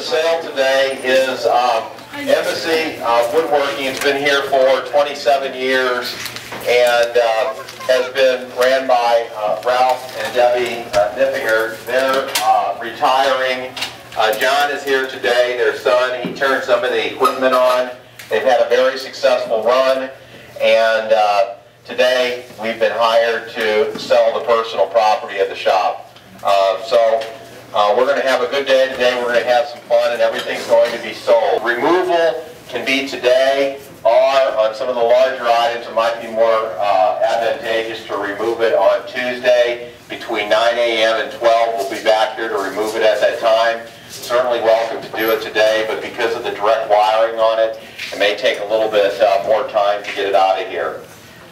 the sale today is Embassy Woodworking. It's been here for 27 years and has been ran by Ralph and Debbie Nippinger. They're retiring. John is here today, their son. He turned some of the equipment on. They've had a very successful run, and today we've been hired to sell the personal property of the shop. We're going to have a good day today. We're going to have some fun, and everything's going to be sold. Removal can be today, or on some of the larger items it might be more advantageous to remove it on Tuesday between 9 a.m. and 12. We'll be back here to remove it at that time. Certainly welcome to do it today, but because of the direct wiring on it, it may take a little bit more time to get it out of here.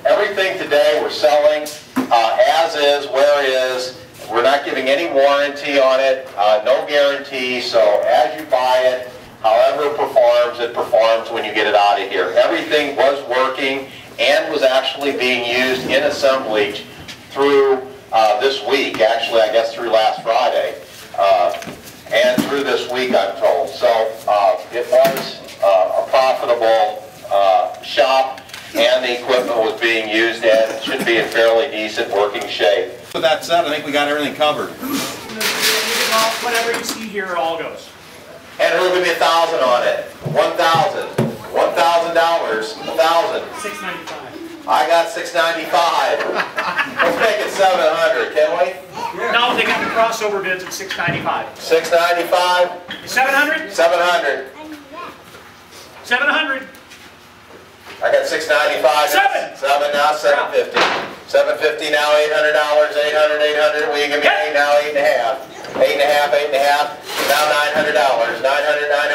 Everything today we're selling as is, where is. We're not giving any warranty on it, no guarantee, so as you buy it, however it performs when you get it out of here. Everything was working and was actually being used in assemblage through this week, actually I guess through last Friday, and through this week I'm told. So it was a profitable shop, and the equipment was being used and it should be in fairly decent working shape. With that said, I think we got everything covered. Whatever you see here, all goes. And it'll give me 1,000 on it. 1,000. $1,000. 1,000. $695. I got $695. Let's make it $700, can we? Yeah. No, they got the crossover bids at $695. $695. $700. $700. $700. I got $695. Seven now. $750. $750 now. $800. $800. Will you give me 8 now? 8.5. 8.5. Now $900. $900.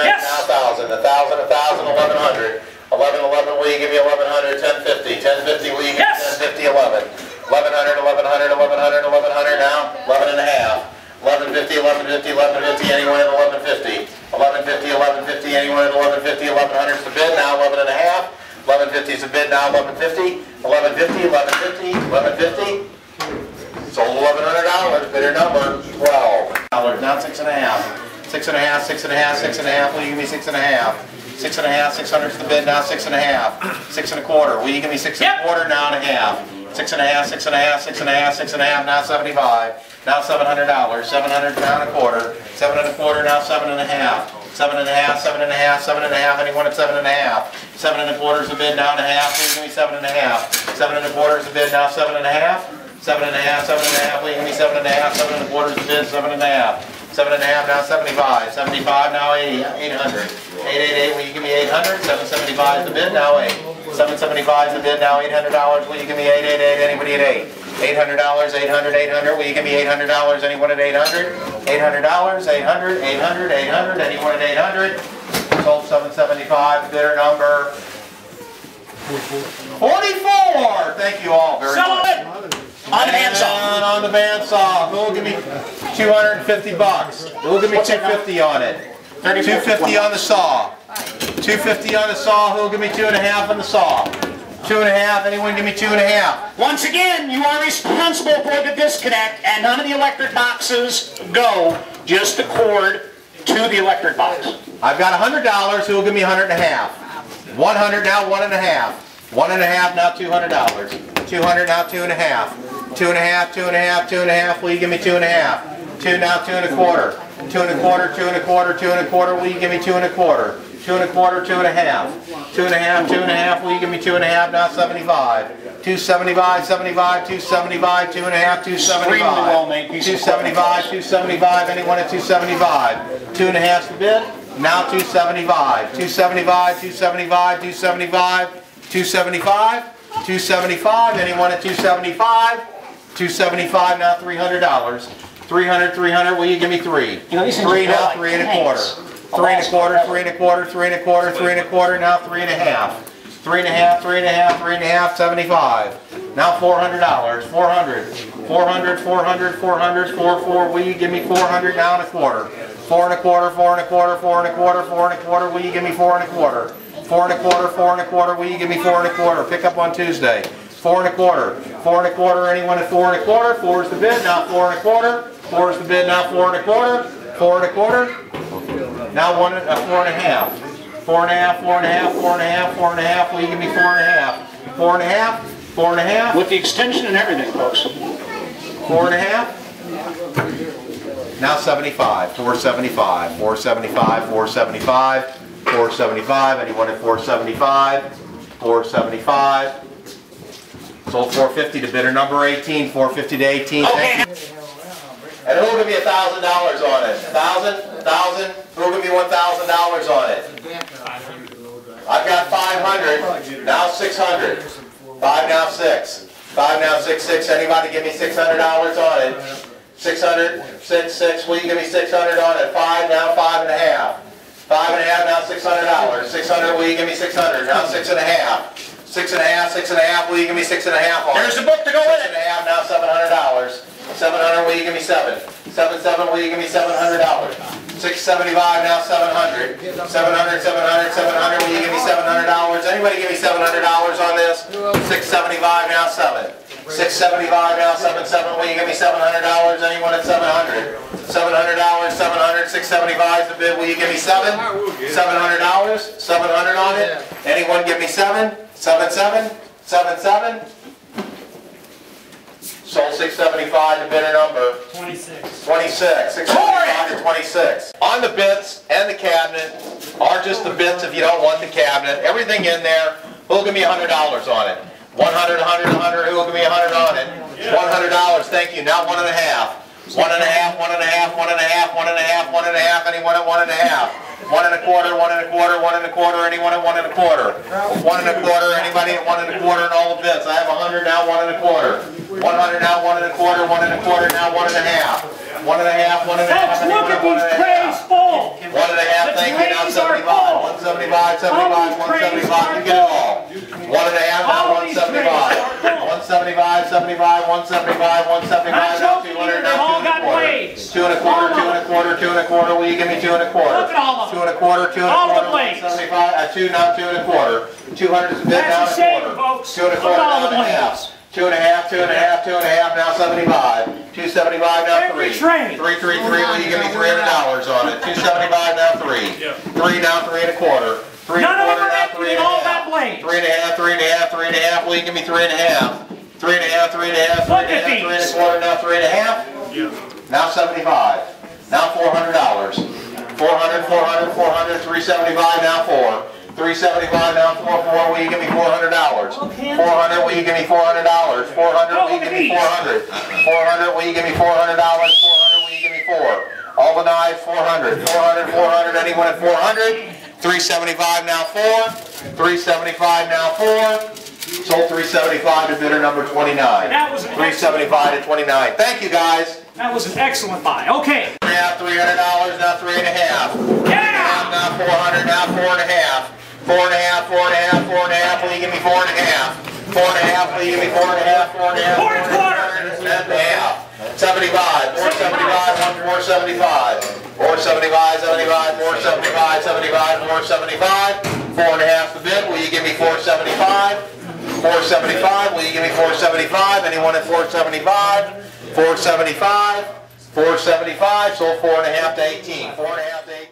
Yes. Now 1,000. 1,000. 1,000. 11. Will you give me 1,100? 1050. 1050. Will you give me 1050? 11. 1,100. 1,100 now. 11 and a half. 1150. 1150. Anyone at 1150. 1150. Anyone at 1150. 1,100 is the bid now. 11 and a half. 1150 is the bid now. 1150. 1150. 1150. Sold $1,100. Bidder number 12. Now 6.5. 6.5. 6.5. Will you give me 6.5? 6.5. 600 is the bid now. 6.5. 6 1/4. Will you give me 6 1/4? Now and a half. 6.5. 6.5. Now 75. Now $700. 700 now and a quarter. 7 1/4. Now 7.5. 7.5. 7.5. Anyone at 7.5? 7 1/4 is the bid now and a half. Will you give me 7.5? 7 1/4 is the bid now. 7.5. 7.5. Will you give me 7.5? 7 1/4 is the bid. 7.5. 7.5 now 75. 75 now 800. 888. Will you give me 800? 775 is the bid now 8. 775 is the bid now. $800. Will you give me 888? Anybody at 8? $800. 800. Will you give me $800? Anyone at 800? $800. 800. Anyone at 800? Sold 775. Bidder number 44. Thank you all very much. On the bandsaw. And on the bandsaw, who'll give me 250 bucks? Who'll give me 250 on it? 250 on the saw. 250 on the saw. Who'll give me 2.5 on the saw? 2.5. Anyone give me 2.5? Once again, you are responsible for the disconnect, and none of the electric boxes go. Just the cord to the electric box. I've got $100. Who'll give me 100.5? 100 now 1.5. 1.5 now $200. 200 now 2.5. 2.5. Will you give me 2.5? 2 now 2 1/4. 2 1/4. 2 1/4. Will you give me 2 1/4? 2 1/4. 2.5. 2.5. Will you give me 2.5? Now 75. 275. 275. 2.5. 275. 275. Anyone at 275? 2.5's the bid. Now 275. 275. 275. Anyone at 275? 275 now $300. 300. Will you give me 3? 3 now 3 1/4. 3 1/4. 3 1/4. Now 3.5. 3.5. 75. Now $400. 400. 4. Will you give me 400 now and a quarter? 4 1/4. Will you give me 4 1/4? 4 1/4. Will you give me 4 1/4? Pick up on Tuesday. 4 1/4. 4 1/4. Anyone at 4 1/4? 4 is the bid now. 4 1/4. 4 is the bid now. 4 1/4. 4 1/4. Now 4.5. 4.5, 4.5, 4.5, 4.5. Will you give me 4.5? 4.5, 4.5. With the extension and everything, folks. 4.5. Now 75. 475. 475. 475. 475. Anyone at 475? 475. Sold 450 to bidder number 18. 450 to 18. Okay. And who'll give me $1,000 on it? 1,000? Who'll give me $1,000 on it? I've got 500. Now 600. 5 now 6. 5 now 6. 6. Anybody give me $600 on it? 600. 6. 6. Will you give me $600 on it? 5 now 5.5. 5.5 now $600. 600. Will you give me 600? Now 6.5. 6.5. 6.5. Will you give me 6.5 on it? Here's the book to go with it. 6.5 now $700. 700, will you give me 7? 7, will you give me $700? 675 now 700. 700, 700, will you give me $700? Anybody give me $700 on this? 675 now 7. 675 now 7, will you give me $700? Anyone at 700? $700, 700, 675 is the bid, will you give me 7? $700, 700 on it. Anyone give me 7? 7, 7. Sold 675 to bidder number 26. 675 to 26. On the bits and the cabinet are just the bits if you don't want the cabinet. Everything in there. Who'll give me $100 on it? 100, 100, 100. Who'll give me 100 on it? $100. Thank you. Now 1.5. 1.5, 1.5, 1.5, 1.5, 1.5. Anyone at 1.5? 1 1/4, 1 1/4, 1 1/4. Anyone at 1 1/4? 1 1/4. Anybody at 1 1/4 and all the bits? I have 100 now. 1 1/4. 100 now. 1 1/4. 1 1/4 now. 1.5. 1.5. 1.5. Folks, look at these trays full. 1.5. Thank you. Now 75. 175. 75. 175. You get it all. 1.5 now. 175. 175. 75. 175. 175. Now 200. Now 2 1/4. 2 1/4. 2 1/4. 2 1/4. Will you give me 2 1/4? Look at all of them. 2 1/4. 2 1/4. All the blades. 175. 2 now. 2 1/4. 200 is a bid now. That's a shame, folks. 2 1/4 Look at all now the 1.5. 2.5, 2.5, 2.5, now 75. 275 now 3. 333, will you give me $300 on it? 275 now 3. 3 now 3 1/4. 3 None of them 1/4 are now empty 3 in all that blade. 3.5, 3.5, 3.5, will you give me 3.5? 3.5, 3.5, 3.5, 3 1/4 now 3.5. Now 75. Now $400. 400, 400, 400, 375 now 4. 375 now 4, will you give me $400? 400, will you give me $400? 400, will you give me 400? 400, will you give me $400? 400, will you give me 4? All the knives, 400, 400, 400, anyone at 400? 375 now 4. 375 now 4. Sold 375 to bidder number 29. That was 375 to 29. Thank you guys. That was an excellent buy. Okay. Now $300, now 3.5. Yeah! Now 400, now 4.5. 4.5, 4.5, 4.5, will you give me 4.5? 4.5, will you give me 4.5? 4.5, 4.5. 75, 475, 475. 475, 75, 475, 75, 475. 4.5 the bid, will you give me 475? 475, will you give me 475? Anyone at 475? 475, 475, sold 4.5 to 18. 4.5 to 18.